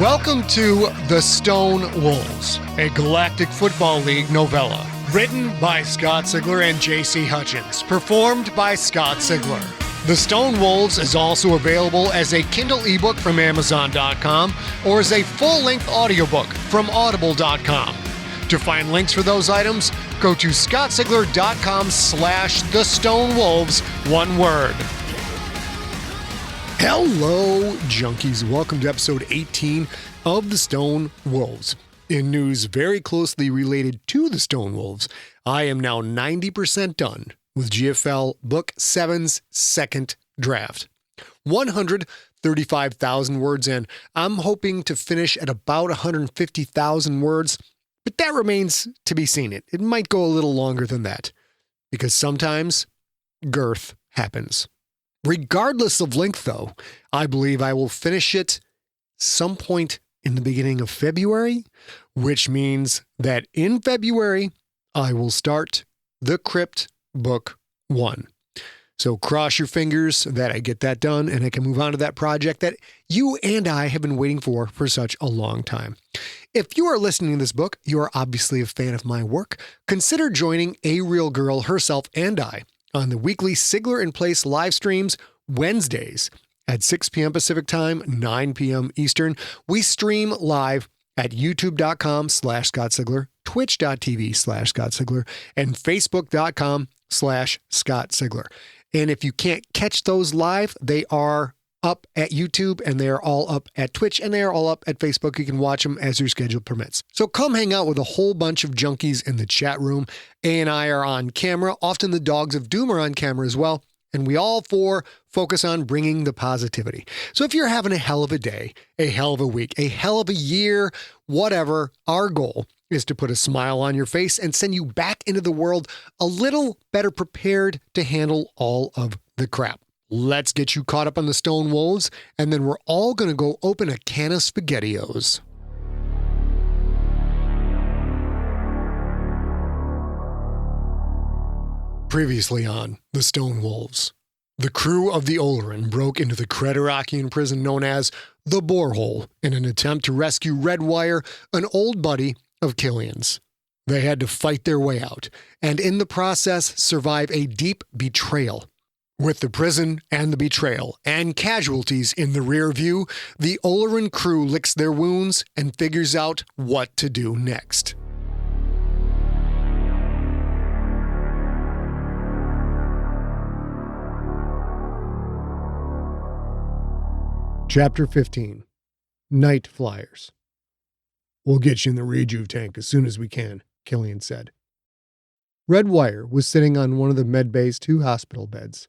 Welcome to The Stone Wolves, a Galactic Football League novella. Written by Scott Sigler and J.C. Hutchins. Performed by Scott Sigler. The Stone Wolves is also available as a Kindle ebook from Amazon.com or as a full-length audiobook from Audible.com. To find links for those items, go to scottsigler.com/thestonewolves, one word. Hello, junkies. Welcome to episode 18 of The Stone Wolves. In news very closely related to the Stone Wolves, I am now 90% done with GFL Book 7's second draft. 135,000 words in. I'm hoping to finish at about 150,000 words, but that remains to be seen. It might go a little longer than that, because sometimes girth happens. Regardless of length, though, I believe I will finish it some point in the beginning of February, which means that in February, I will start The Crypt Book 1. So cross your fingers that I get that done and I can move on to that project that you and I have been waiting for such a long time. If you are listening to this book, you are obviously a fan of my work. Consider joining A Real Girl herself and I on the weekly Sigler in Place live streams Wednesdays at 6 p.m. Pacific Time, 9 p.m. Eastern. We stream live at youtube.com/Scott Sigler, twitch.tv/Scott Sigler, and facebook.com/Scott Sigler. And if you can't catch those live, they are up at YouTube and they are all up at Twitch and they are all up at Facebook. You can watch them as your schedule permits. So come hang out with a whole bunch of junkies in the chat room. A and I are on camera. Often the Dogs of Doom are on camera as well. And we all four focus on bringing the positivity. So if you're having a hell of a day, a hell of a week, a hell of a year, whatever, our goal is to put a smile on your face and send you back into the world a little better prepared to handle all of the crap. Let's get you caught up on the Stone Wolves, and then we're all going to go open a can of SpaghettiOs. Previously on The Stone Wolves, the crew of the Olorun broke into the Creterakian prison known as the Borehole in an attempt to rescue RedWire, an old buddy of Cillian's. They had to fight their way out, and in the process survive a deep betrayal. With the prison and the betrayal and casualties in the rear view, the Olorun crew licks their wounds and figures out what to do next. Chapter 15. Night Flyers. "We'll get you in the rearview tank as soon as we can," Cillian said. RedWire was sitting on one of the medbay's 2 hospital beds.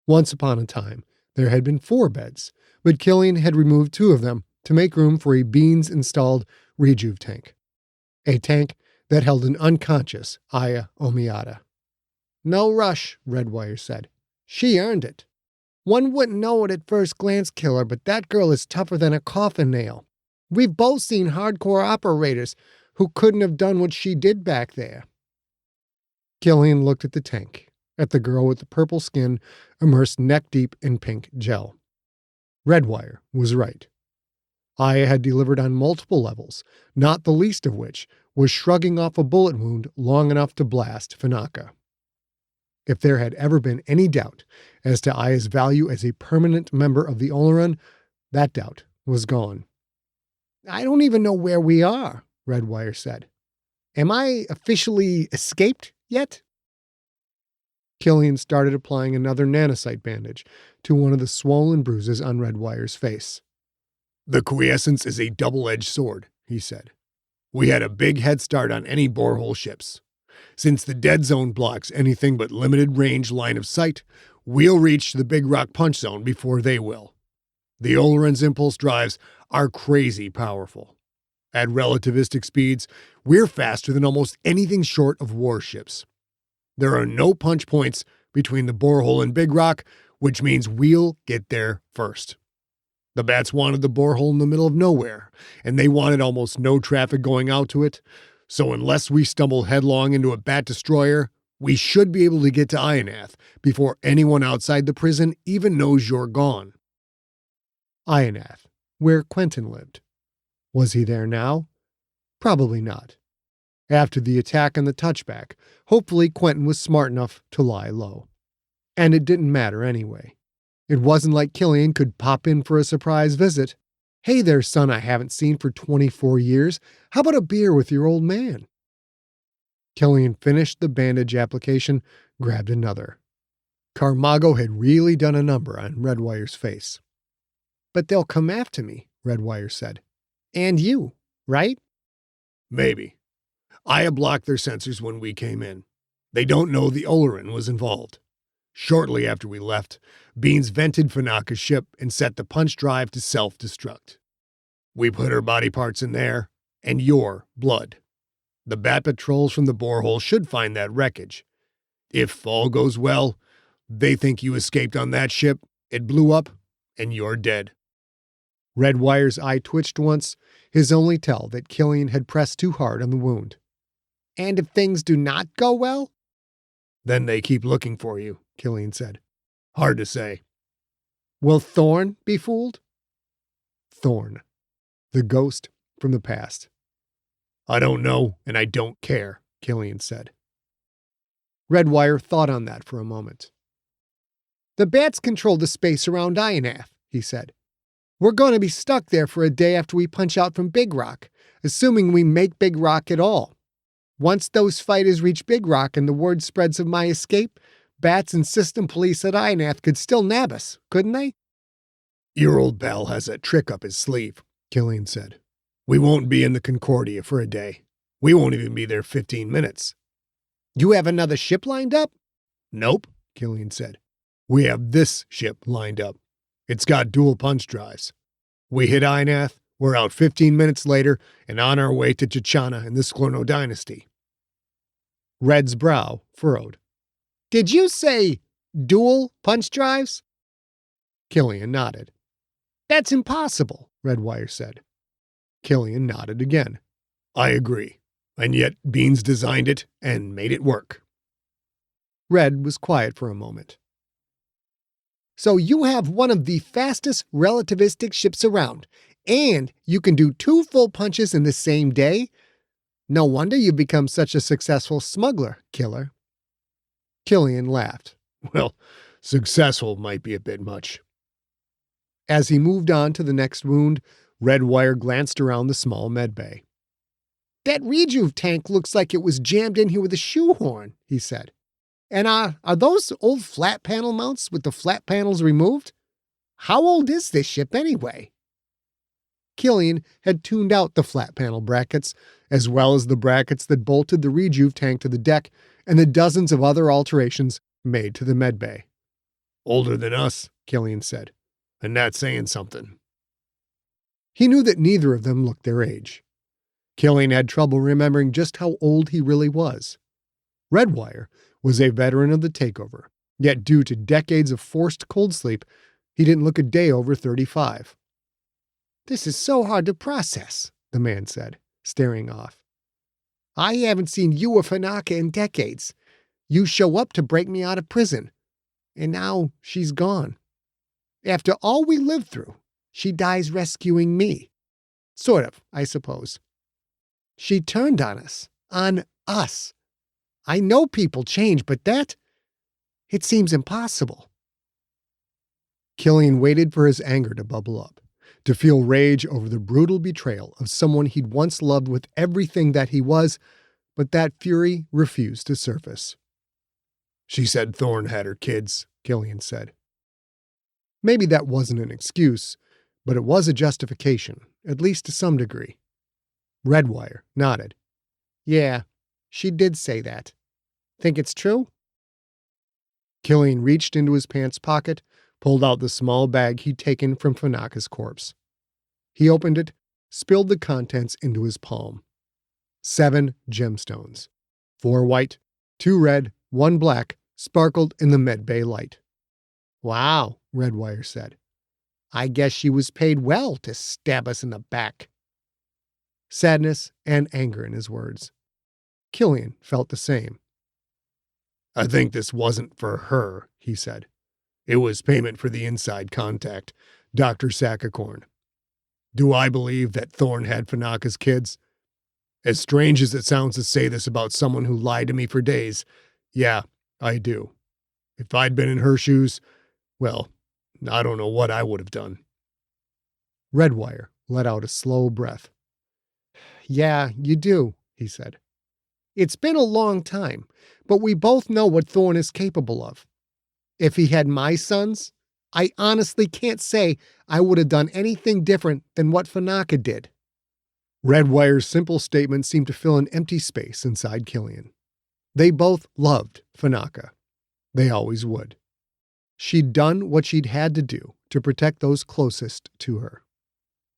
Once upon a time, there had been 4 beds, but Cillian had removed 2 of them to make room for a Beans-installed rejuve tank. A tank that held an unconscious Aya Omiata. "No rush," RedWire said. "She earned it. One wouldn't know it at first glance, Killer, but that girl is tougher than a coffin nail. We've both seen hardcore operators who couldn't have done what she did back there." Cillian looked at the tank, at the girl with the purple skin immersed neck-deep in pink gel. RedWire was right. Aya had delivered on multiple levels, not the least of which was shrugging off a bullet wound long enough to blast Fanaka. If there had ever been any doubt as to Aya's value as a permanent member of the Olorun, that doubt was gone. "I don't even know where we are," RedWire said. "Am I officially escaped yet?" Cillian started applying another nanosite bandage to one of the swollen bruises on RedWire's face. "The quiescence is a double-edged sword," he said. "We had a big head start on any borehole ships. Since the dead zone blocks anything but limited range line of sight, we'll reach the big rock punch zone before they will. The Olorun's impulse drives are crazy powerful. At relativistic speeds, we're faster than almost anything short of warships. There are no punch points between the borehole and Big Rock, which means we'll get there first. The Bats wanted the borehole in the middle of nowhere, and they wanted almost no traffic going out to it, so unless we stumble headlong into a Bat destroyer, we should be able to get to Ionath before anyone outside the prison even knows you're gone." Ionath, where Quentin lived. Was he there now? Probably not. After the attack on the touchback, hopefully Quentin was smart enough to lie low. And it didn't matter anyway. It wasn't like Cillian could pop in for a surprise visit. Hey there, son I haven't seen for 24 years. How about a beer with your old man? Cillian finished the bandage application, grabbed another. Carmago had really done a number on RedWire's face. But they'll come after me, RedWire said. And you, right? Maybe. Aya blocked their sensors when we came in. They don't know the Olorun was involved. Shortly after we left, Beans vented Fanaka's ship and set the punch drive to self-destruct. We put her body parts in there, and your blood. The bat patrols from the Borehole should find that wreckage. If all goes well, they think you escaped on that ship, it blew up, and you're dead. RedWire's eye twitched once, his only tell that Cillian had pressed too hard on the wound. And if things do not go well? Then they keep looking for you, Cillian said. Hard to say. Will Thorn be fooled? Thorn. The ghost from the past. I don't know, and I don't care, Cillian said. RedWire thought on that for a moment. The bats control the space around Ionath, he said. We're going to be stuck there for a day after we punch out from Big Rock, assuming we make Big Rock at all. Once those fighters reach Big Rock and the word spreads of my escape, bats and system police at Ionath could still nab us, couldn't they? Your old pal has a trick up his sleeve, Cillian said. We won't be in the Concordia for a day. We won't even be there 15 minutes. You have another ship lined up? Nope, Cillian said. We have this ship lined up. It's got dual punch drives. We hit Ionath, we're out 15 minutes later and on our way to Chichana in the Sklono dynasty. Red's brow furrowed. Did you say dual punch drives? Cillian nodded. That's impossible, RedWire said. Cillian nodded again. I agree. And yet Beans designed it and made it work. Red was quiet for a moment. So you have one of the fastest relativistic ships around, and you can do 2 full punches in the same day? No wonder you become such a successful smuggler, killer. Cillian laughed. Well, successful might be a bit much. As he moved on to the next wound, RedWire glanced around the small medbay. That rejuve tank looks like it was jammed in here with a shoehorn, he said. And are those old flat panel mounts with the flat panels removed? How old is this ship anyway? Cillian had tuned out the flat panel brackets, as well as the brackets that bolted the rejuve tank to the deck and the dozens of other alterations made to the medbay. Older than us, Cillian said, and that's saying something. He knew that neither of them looked their age. Cillian had trouble remembering just how old he really was. RedWire was a veteran of the takeover, yet due to decades of forced cold sleep, he didn't look a day over 35. This is so hard to process, the man said, staring off. I haven't seen you or Fanaka in decades. You show up to break me out of prison, and now she's gone. After all we lived through, she dies rescuing me. Sort of, I suppose. She turned on us. On us. I know people change, but it seems impossible. Cillian waited for his anger to bubble up, to feel rage over the brutal betrayal of someone he'd once loved with everything that he was, but that fury refused to surface. She said Thorn had her kids, Cillian said. Maybe that wasn't an excuse, but it was a justification, at least to some degree. RedWire nodded. Yeah, she did say that. Think it's true? Cillian reached into his pants pocket, pulled out the small bag he'd taken from Fanaka's corpse. He opened it, spilled the contents into his palm. 7 gemstones. 4 white, 2 red, 1 black, sparkled in the medbay light. Wow, RedWire said. I guess she was paid well to stab us in the back. Sadness and anger in his words. Cillian felt the same. I think this wasn't for her, he said. It was payment for the inside contact, Dr. Saccacorn. Do I believe that Thorn had Fanaka's kids? As strange as it sounds to say this about someone who lied to me for days, yeah, I do. If I'd been in her shoes, well, I don't know what I would have done. RedWire let out a slow breath. Yeah, you do, he said. It's been a long time, but we both know what Thorn is capable of. If he had my sons, I honestly can't say I would have done anything different than what Fanaka did. RedWire's simple statement seemed to fill an empty space inside Cillian. They both loved Fanaka. They always would. She'd done what she'd had to do to protect those closest to her.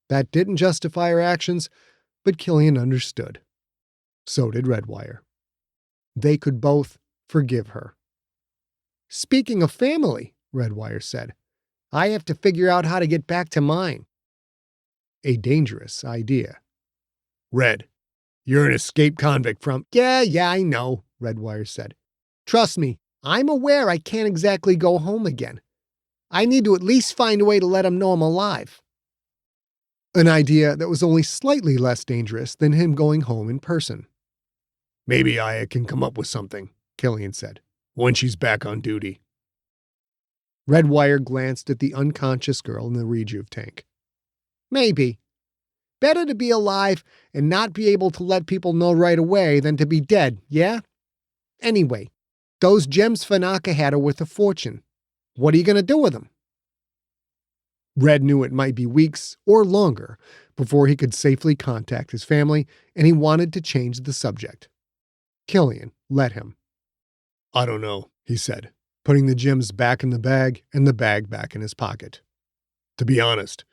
That didn't justify her actions, but Cillian understood. So did RedWire. They could both forgive her. Speaking of family, RedWire said, I have to figure out how to get back to mine. A dangerous idea. Red, you're an escaped convict from... Yeah, I know, RedWire said. Trust me, I'm aware I can't exactly go home again. I need to at least find a way to let him know I'm alive. An idea that was only slightly less dangerous than him going home in person. Maybe I can come up with something, Cillian said, when she's back on duty. RedWire glanced at the unconscious girl in the rejuve tank. Maybe. Better to be alive and not be able to let people know right away than to be dead, yeah? Anyway, those gems Fanaka had are worth a fortune. What are you going to do with them? Red knew it might be weeks or longer before he could safely contact his family, and he wanted to change the subject. Cillian let him. I don't know, he said, putting the gems back in the bag and the bag back in his pocket. To be honest,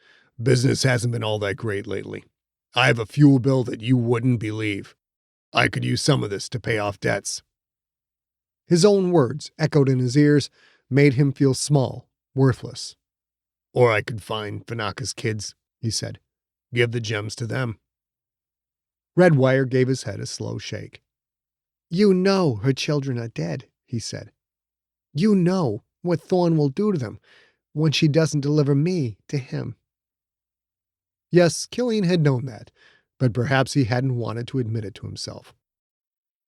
business hasn't been all that great lately. I have a fuel bill that you wouldn't believe. I could use some of this to pay off debts. His own words echoed in his ears, made him feel small, worthless. Or I could find Fanaka's kids, he said. Give the gems to them. RedWire gave his head a slow shake. You know her children are dead, he said. You know what Thorn will do to them when she doesn't deliver me to him. Yes, Cillian had known that, but perhaps he hadn't wanted to admit it to himself.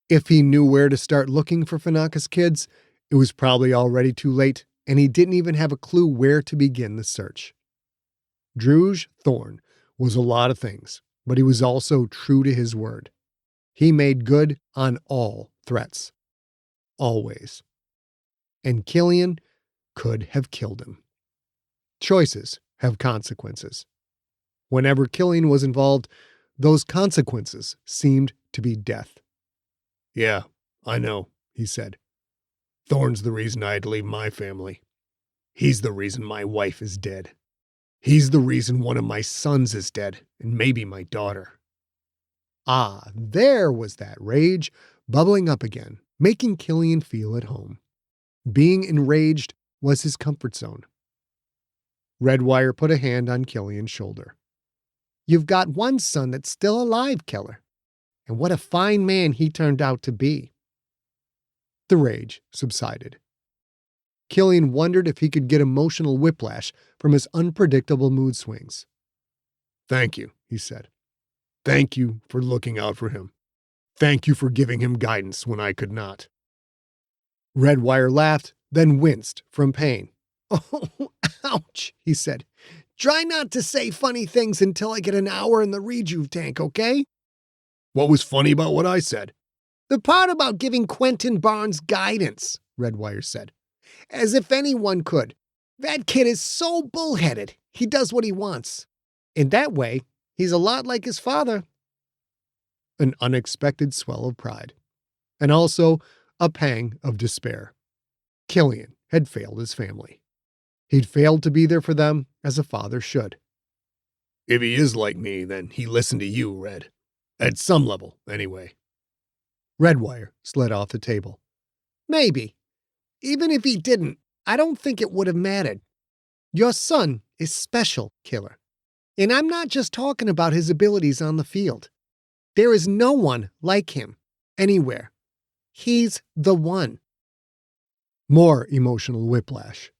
If he knew where to start looking for Fanaka's kids, it was probably already too late, and he didn't even have a clue where to begin the search. Druge Thorn was a lot of things, but he was also true to his word. He made good on all threats. Always. And Cillian could have killed him. Choices have consequences. Whenever Cillian was involved, those consequences seemed to be death. Yeah, I know, he said. Thorn's the reason I had to leave my family. He's the reason my wife is dead. He's the reason one of my sons is dead, and maybe my daughter. Ah, there was that rage bubbling up again, making Cillian feel at home. Being enraged was his comfort zone. RedWire put a hand on Cillian's shoulder. You've got one son that's still alive, Keller. And what a fine man he turned out to be. The rage subsided. Cillian wondered if he could get emotional whiplash from his unpredictable mood swings. Thank you, he said. Thank you for looking out for him. Thank you for giving him guidance when I could not. RedWire laughed, then winced from pain. Oh, ouch, he said. Try not to say funny things until I get an hour in the rejuve tank, okay? What was funny about what I said? The part about giving Quentin Barnes guidance, RedWire said. As if anyone could. That kid is so bullheaded. He does what he wants. In that way, he's a lot like his father. An unexpected swell of pride. And also a pang of despair. Cillian had failed his family. He'd failed to be there for them as a father should. If he is like me, then he listened to you, Red. At some level, anyway. RedWire slid off the table. Maybe. Even if he didn't, I don't think it would have mattered. Your son is special, Killer. And I'm not just talking about his abilities on the field. There is no one like him, anywhere. He's the one. More emotional whiplash.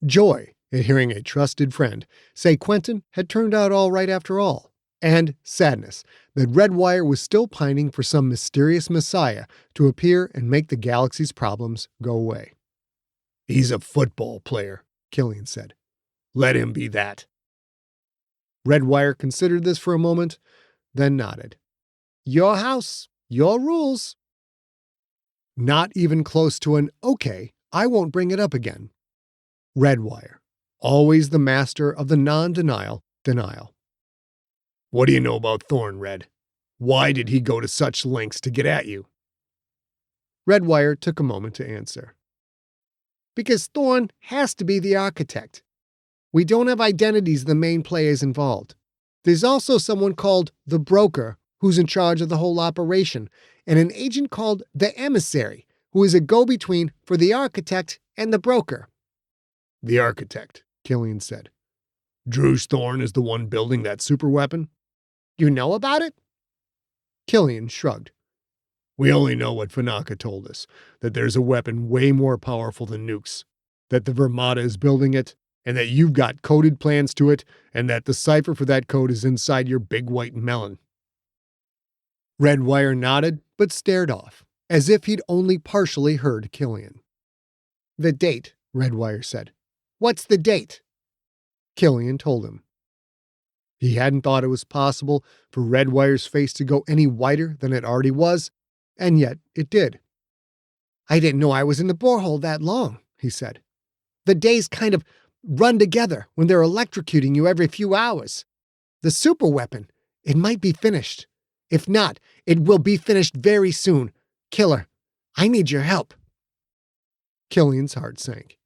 Joy at hearing a trusted friend say Quentin had turned out all right after all, and sadness that RedWire was still pining for some mysterious messiah to appear and make the galaxy's problems go away. "He's a football player," Cillian said. "Let him be that." RedWire considered this for a moment, then nodded. "Your house, your rules." Not even close to an "okay, I won't bring it up again." RedWire, always the master of the non-denial denial. "What do you know about Thorn, Red? Why did he go to such lengths to get at you?" RedWire took a moment to answer. "Because Thorn has to be the architect. We don't have identities of the main players involved. There's also someone called the Broker who's in charge of the whole operation, and an agent called the Emissary, who is a go-between for the architect and the Broker." "The architect," Cillian said. "Druge Thorn is the one building that superweapon?" "You know about it?" Cillian shrugged. "We only know what Fanaka told us, that there's a weapon way more powerful than nukes, that the Vermata is building it, and that you've got coded plans to it, and that the cipher for that code is inside your big white melon." RedWire nodded, but stared off, as if he'd only partially heard Cillian. "The date," RedWire said. "What's the date?" Cillian told him. He hadn't thought it was possible for RedWire's face to go any whiter than it already was, and yet it did. "I didn't know I was in the borehole that long," he said. "The days kind of run together when they're electrocuting you every few hours. The superweapon, it might be finished. If not, it will be finished very soon. Killer, I need your help." Cillian's heart sank.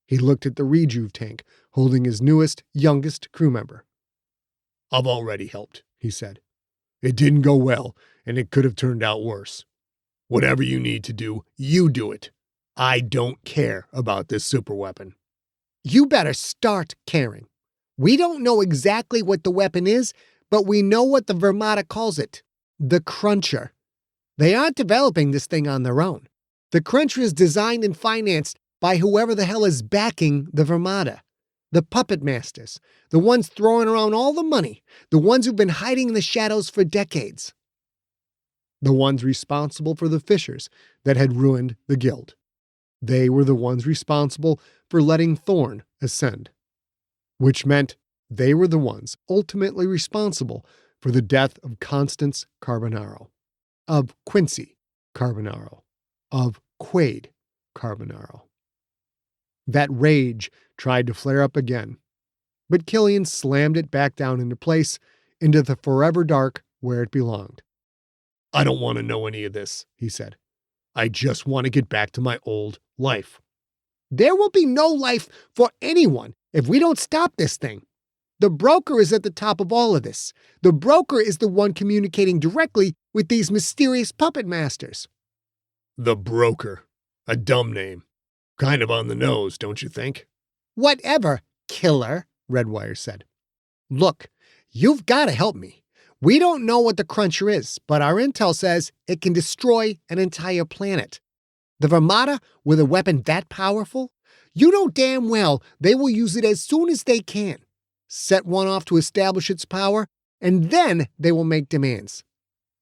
He looked at the rejuve tank, holding his newest, youngest crew member. "I've already helped," he said. "It didn't go well, and it could have turned out worse. Whatever you need to do, you do it. I don't care about this superweapon." "You better start caring. We don't know exactly what the weapon is, but we know what the Vermata calls it. The Cruncher. They aren't developing this thing on their own. The Cruncher is designed and financed by whoever the hell is backing the Vermata. The puppet masters. The ones throwing around all the money. The ones who've been hiding in the shadows for decades. The ones responsible for the fissures that had ruined the guild. They were the ones responsible for letting Thorn ascend. Which meant they were the ones ultimately responsible for the death of Constance Carbonaro, of Quincy Carbonaro, of Quaid Carbonaro. That rage tried to flare up again, but Cillian slammed it back down into place, into the forever dark where it belonged. "I don't want to know any of this," he said. "I just want to get back to my old life." "There will be no life for anyone if we don't stop this thing. The Broker is at the top of all of this. The Broker is the one communicating directly with these mysterious puppet masters." "The Broker. A dumb name. Kind of on the nose, don't you think?" "Whatever, killer," RedWire said. "Look, you've got to help me. We don't know what the Cruncher is, but our intel says it can destroy an entire planet. The Vermata, with a weapon that powerful, you know damn well they will use it as soon as they can. Set one off to establish its power, and then they will make demands.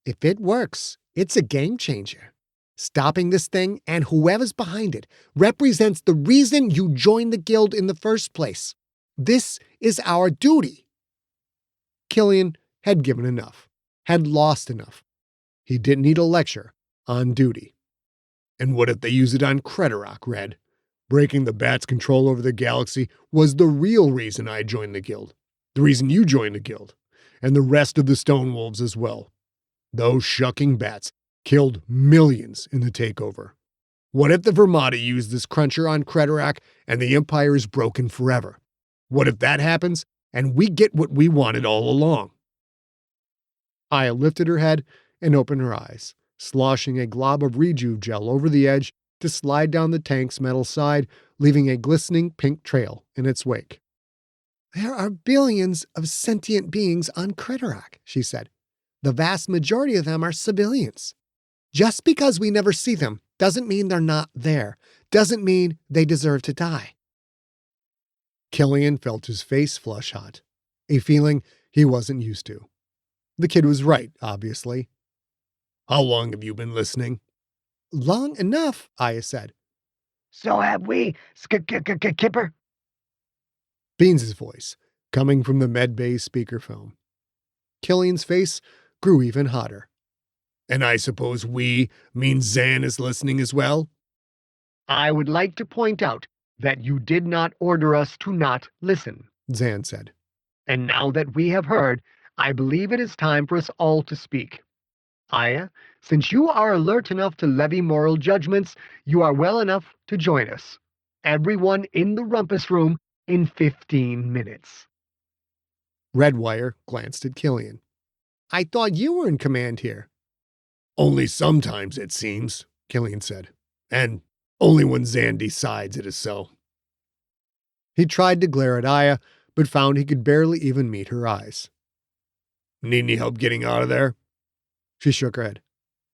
If it works, it's a game changer. Stopping this thing and whoever's behind it represents the reason you joined the guild in the first place. This is our duty." Cillian had given enough, had lost enough. He didn't need a lecture on duty. "And what if they use it on Creterakian, Red? Breaking the Bat's control over the galaxy was the real reason I joined the guild. The reason you joined the guild. And the rest of the Stonewolves as well. Those shucking Bats killed millions in the takeover. What if the Vermata use this Cruncher on Creterakian and the Empire is broken forever? What if that happens and we get what we wanted all along?" Aya lifted her head and opened her eyes, sloshing a glob of rejuve gel over the edge to slide down the tank's metal side, leaving a glistening pink trail in its wake. "There are billions of sentient beings on Creterakian," she said. "The vast majority of them are civilians. Just because we never see them doesn't mean they're not there, doesn't mean they deserve to die." Cillian felt his face flush hot, a feeling he wasn't used to. The kid was right, obviously. How long have you been listening? Long enough, Aya said. So have we, Kipper. Beans's voice, coming from the medbay speakerphone. Cillian's face grew even hotter. And I suppose we mean Zan is listening as well? I would like to point out that you did not order us to not listen. Zan said. And now that we have heard, I believe it is time for us all to speak. Aya, since you are alert enough to levy moral judgments, you are well enough to join us. Everyone in the rumpus room in 15 minutes. RedWire glanced at Cillian. I thought you were in command here. Only sometimes, it seems, Cillian said. And only when Zan decides it is so. He tried to glare at Aya, but found he could barely even meet her eyes. Need any help getting out of there? She shook her head.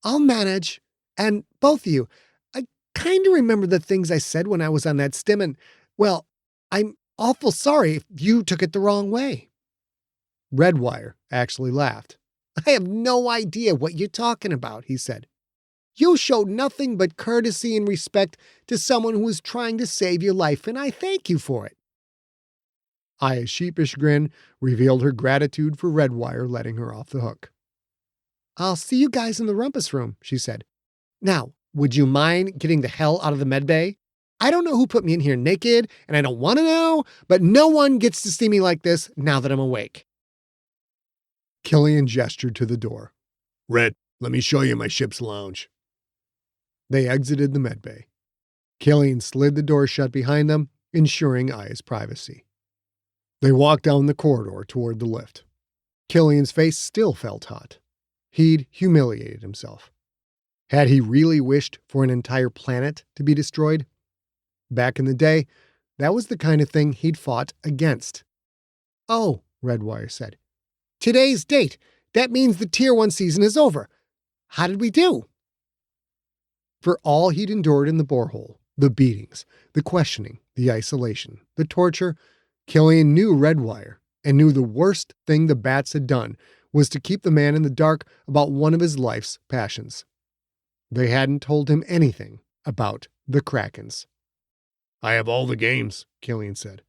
I'll manage. And both of you, I kind of remember the things I said when I was on that stim, and, well, I'm awful sorry if you took it the wrong way. RedWire actually laughed. I have no idea what you're talking about, he said. You showed nothing but courtesy and respect to someone who was trying to save your life, and I thank you for it. Aya's sheepish grin revealed her gratitude for RedWire letting her off the hook. I'll see you guys in the rumpus room, she said. Now, would you mind getting the hell out of the medbay? I don't know who put me in here naked, and I don't want to know, but no one gets to see me like this now that I'm awake. Cillian gestured to the door. Red, let me show you my ship's lounge. They exited the medbay. Cillian slid the door shut behind them, ensuring Aya's privacy. They walked down the corridor toward the lift. Cillian's face still felt hot. He'd humiliated himself. Had he really wished for an entire planet to be destroyed? Back in the day, that was the kind of thing he'd fought against. Oh, RedWire said. Today's date. That means the Tier 1 season is over. How did we do? For all he'd endured in the borehole, the beatings, the questioning, the isolation, the torture, Cillian knew RedWire and knew the worst thing the Bats had done was to keep the man in the dark about one of his life's passions. They hadn't told him anything about the Krakens. I have all the games, Cillian said.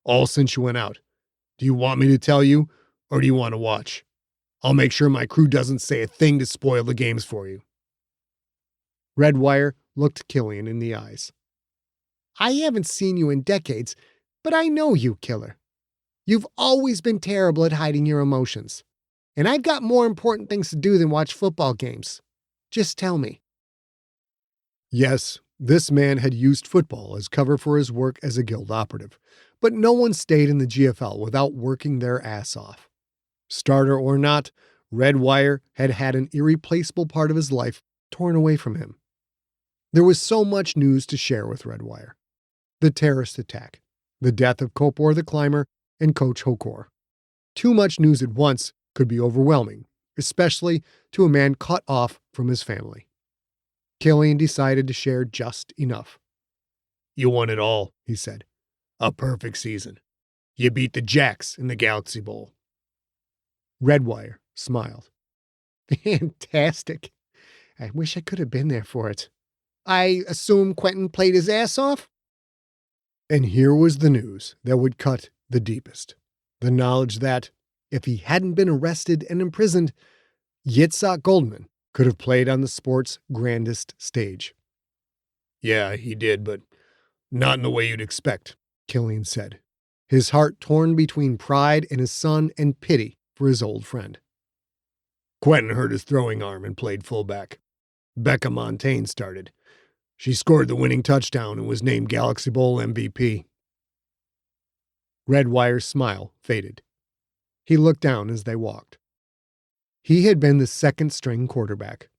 All since you went out. Do you want me to tell you, or do you want to watch? I'll make sure my crew doesn't say a thing to spoil the games for you. RedWire looked Cillian in the eyes. I haven't seen you in decades, but I know you, Killer. You've always been terrible at hiding your emotions. And I've got more important things to do than watch football games. Just tell me. Yes, this man had used football as cover for his work as a guild operative, but no one stayed in the GFL without working their ass off. Starter or not, RedWire had had an irreplaceable part of his life torn away from him. There was so much news to share with RedWire. The terrorist attack, the death of Kopor the Climber, and Coach Hokor. Too much news at once could be overwhelming, especially to a man cut off from his family. Cillian decided to share just enough. You won it all, he said. A perfect season. You beat the Jacks in the Galaxy Bowl. RedWire smiled. Fantastic. I wish I could have been there for it. I assume Quentin played his ass off? And here was the news that would cut the deepest. The knowledge that, if he hadn't been arrested and imprisoned, Yitzhak Goldman could have played on the sport's grandest stage. Yeah, he did, but not in the way you'd expect, Cillian said, his heart torn between pride in his son and pity for his old friend. Quentin hurt his throwing arm and played fullback. Becca Montaigne started. She scored the winning touchdown and was named Galaxy Bowl MVP. RedWire's smile faded. He looked down as they walked. He had been the second-string quarterback.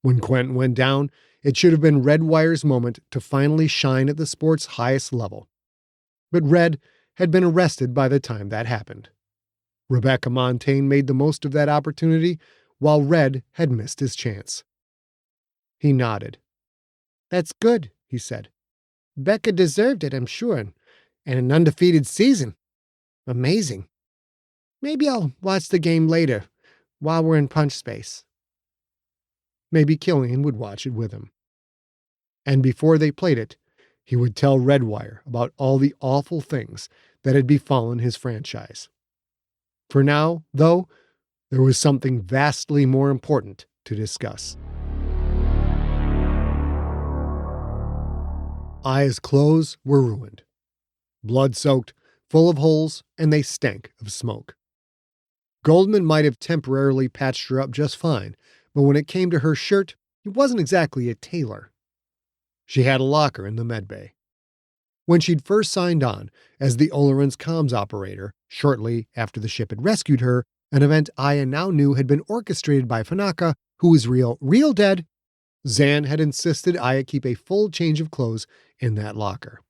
When Quentin went down, it should have been RedWire's moment to finally shine at the sport's highest level. But Red had been arrested by the time that happened. Rebecca Montaigne made the most of that opportunity, while Red had missed his chance. He nodded. That's good, he said. Becca deserved it, I'm sure. And an undefeated season. Amazing. Maybe I'll watch the game later, while we're in punch space. Maybe Cillian would watch it with him. And before they played it, he would tell RedWire about all the awful things that had befallen his franchise. For now, though, there was something vastly more important to discuss. Aya's clothes were ruined. Blood-soaked, full of holes, and they stank of smoke. Goldman might have temporarily patched her up just fine, but when it came to her shirt, he wasn't exactly a tailor. She had a locker in the medbay. When she'd first signed on as the Olorun's comms operator, shortly after the ship had rescued her, an event Aya now knew had been orchestrated by Fanaka, who was real dead, Zan had insisted Aya keep a full change of clothes in that locker.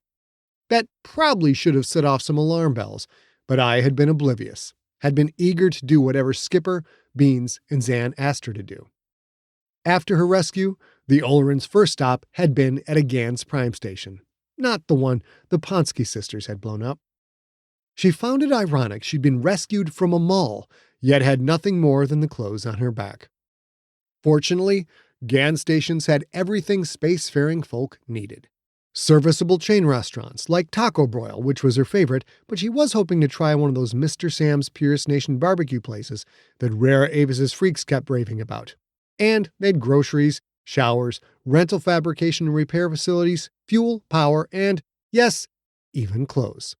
That probably should have set off some alarm bells, but Aya had been oblivious, had been eager to do whatever Skipper, Beans, and Zan asked her to do. After her rescue, the Olorun's first stop had been at a Gans Prime station, not the one the Ponsky sisters had blown up. She found it ironic she'd been rescued from a mall, yet had nothing more than the clothes on her back. Fortunately, Gans stations had everything spacefaring folk needed. Serviceable chain restaurants like Taco Broil, which was her favorite, but she was hoping to try one of those Mr. Sam's Purist Nation barbecue places that Rare Avis's freaks kept raving about. And they had groceries, showers, rental fabrication and repair facilities, fuel, power, and, yes, even clothes.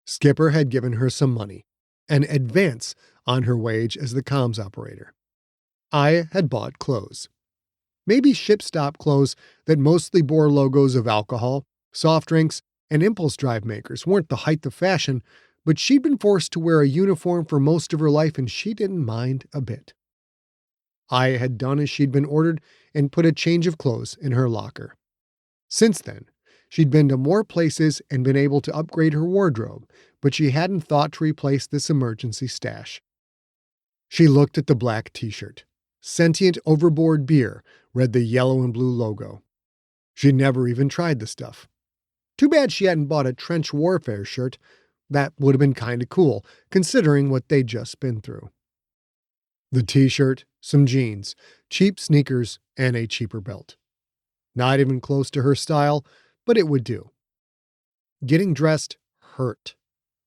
Skipper had given her some money, an advance on her wage as the comms operator. Aya had bought clothes. Maybe ship-stop clothes that mostly bore logos of alcohol, soft drinks, and impulse drive makers weren't the height of fashion, but she'd been forced to wear a uniform for most of her life and she didn't mind a bit. Aya had done as she'd been ordered and put a change of clothes in her locker. Since then, she'd been to more places and been able to upgrade her wardrobe, but she hadn't thought to replace this emergency stash. She looked at the black t-shirt. Sentient Overboard Beer read the yellow and blue logo. She'd never even tried the stuff. Too bad she hadn't bought a trench warfare shirt. That would have been kind of cool, considering what they'd just been through. The t-shirt, some jeans, cheap sneakers, and a cheaper belt. Not even close to her style, but it would do. Getting dressed hurt,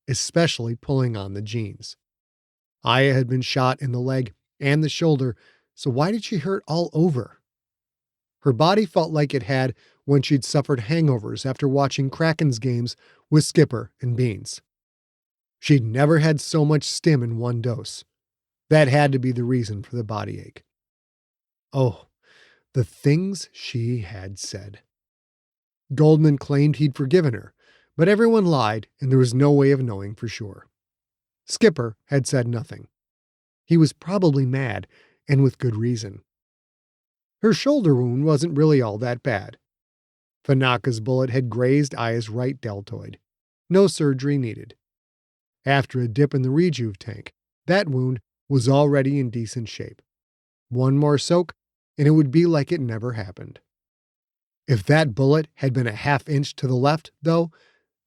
especially pulling on the jeans. Aya had been shot in the leg and the shoulder, so why did she hurt all over? Her body felt like it had when she'd suffered hangovers after watching Kraken's games with Skipper and Beans. She'd never had so much stim in one dose. That had to be the reason for the body ache. Oh, the things she had said. Goldman claimed he'd forgiven her, but everyone lied and there was no way of knowing for sure. Skipper had said nothing. He was probably mad, and with good reason. Her shoulder wound wasn't really all that bad. Fanaka's bullet had grazed Aya's right deltoid. No surgery needed. After a dip in the rejuve tank, that wound was already in decent shape. One more soak, and it would be like it never happened. If that bullet had been a half-inch to the left, though,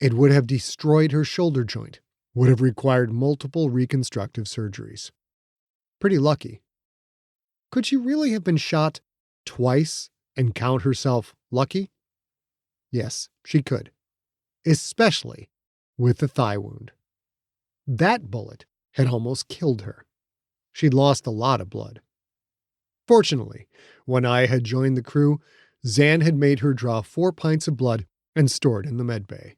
it would have destroyed her shoulder joint, would have required multiple reconstructive surgeries. Pretty lucky. Could she really have been shot twice and count herself lucky? Yes, she could. Especially with the thigh wound. That bullet had almost killed her. She'd lost a lot of blood. Fortunately, when I had joined the crew, Zan had made her draw 4 pints of blood and store it in the medbay.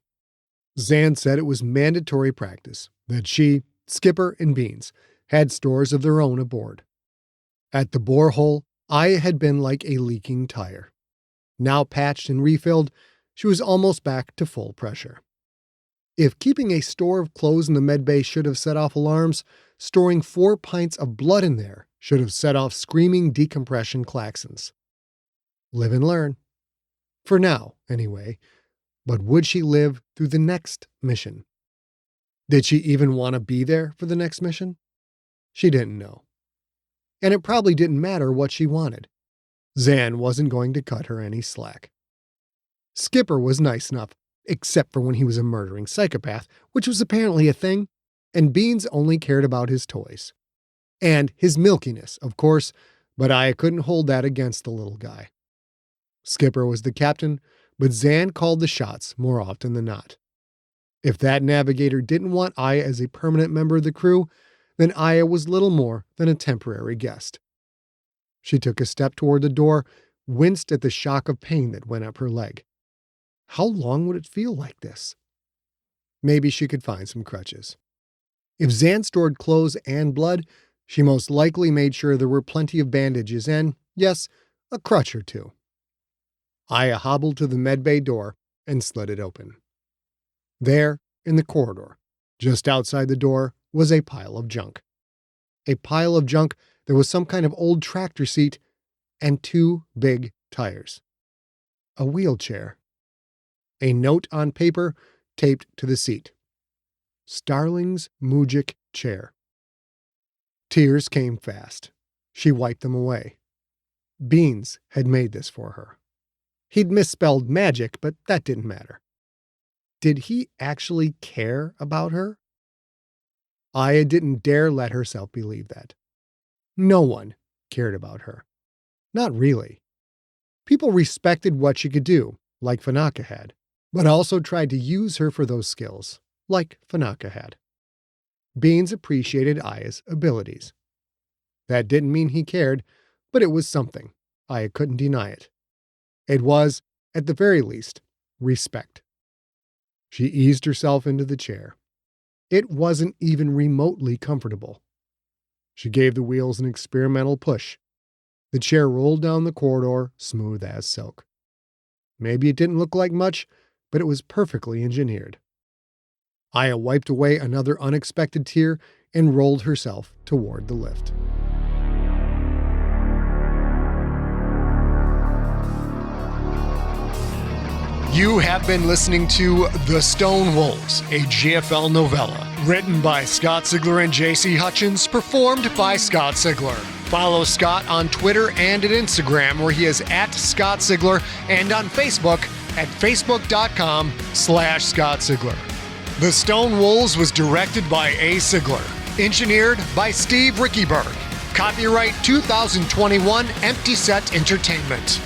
Zan said it was mandatory practice, that she, Skipper, and Beans had stores of their own aboard. At the borehole, Aya had been like a leaking tire. Now patched and refilled, she was almost back to full pressure. If keeping a store of clothes in the medbay should have set off alarms, storing 4 pints of blood in there should have set off screaming decompression klaxons. Live and learn. For now, anyway. But would she live through the next mission? Did she even want to be there for the next mission? She didn't know. And it probably didn't matter what she wanted. Zan wasn't going to cut her any slack. Skipper was nice enough except for when he was a murdering psychopath, which was apparently a thing, and Beans only cared about his toys. And his milkiness, of course, but I couldn't hold that against the little guy. Skipper was the captain, but Zan called the shots more often than not. If that navigator didn't want Aya as a permanent member of the crew, then Aya was little more than a temporary guest. She took a step toward the door, winced at the shock of pain that went up her leg. How long would it feel like this? Maybe she could find some crutches. If Zan stored clothes and blood, she most likely made sure there were plenty of bandages and, yes, a crutch or two. Aya hobbled to the medbay door and slid it open. There, in the corridor, just outside the door, was a pile of junk. A pile of junk that was some kind of old tractor seat and 2 big tires. A wheelchair. A note on paper taped to the seat. Starling's Mujik chair. Tears came fast. She wiped them away. Beans had made this for her. He'd misspelled magic, but that didn't matter. Did he actually care about her? Aya didn't dare let herself believe that. No one cared about her. Not really. People respected what she could do, like Fanaka had, but also tried to use her for those skills, like Fanaka had. Beans appreciated Aya's abilities. That didn't mean he cared, but it was something. Aya couldn't deny it. It was, at the very least, respect. She eased herself into the chair. It wasn't even remotely comfortable. She gave the wheels an experimental push. The chair rolled down the corridor, smooth as silk. Maybe it didn't look like much, but it was perfectly engineered. Aya wiped away another unexpected tear and rolled herself toward the lift. You have been listening to The Stone Wolves, a GFL novella, written by Scott Sigler and JC Hutchins, performed by Scott Sigler. Follow Scott on Twitter and at Instagram, where he is at Scott Sigler, and on Facebook at facebook.com/Scott Sigler. The Stone Wolves was directed by A. Sigler, engineered by Steve Rickyberg. Copyright 2021 Empty Set Entertainment.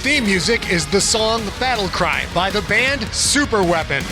Theme music is the song Battle Cry by the band Super Weapon.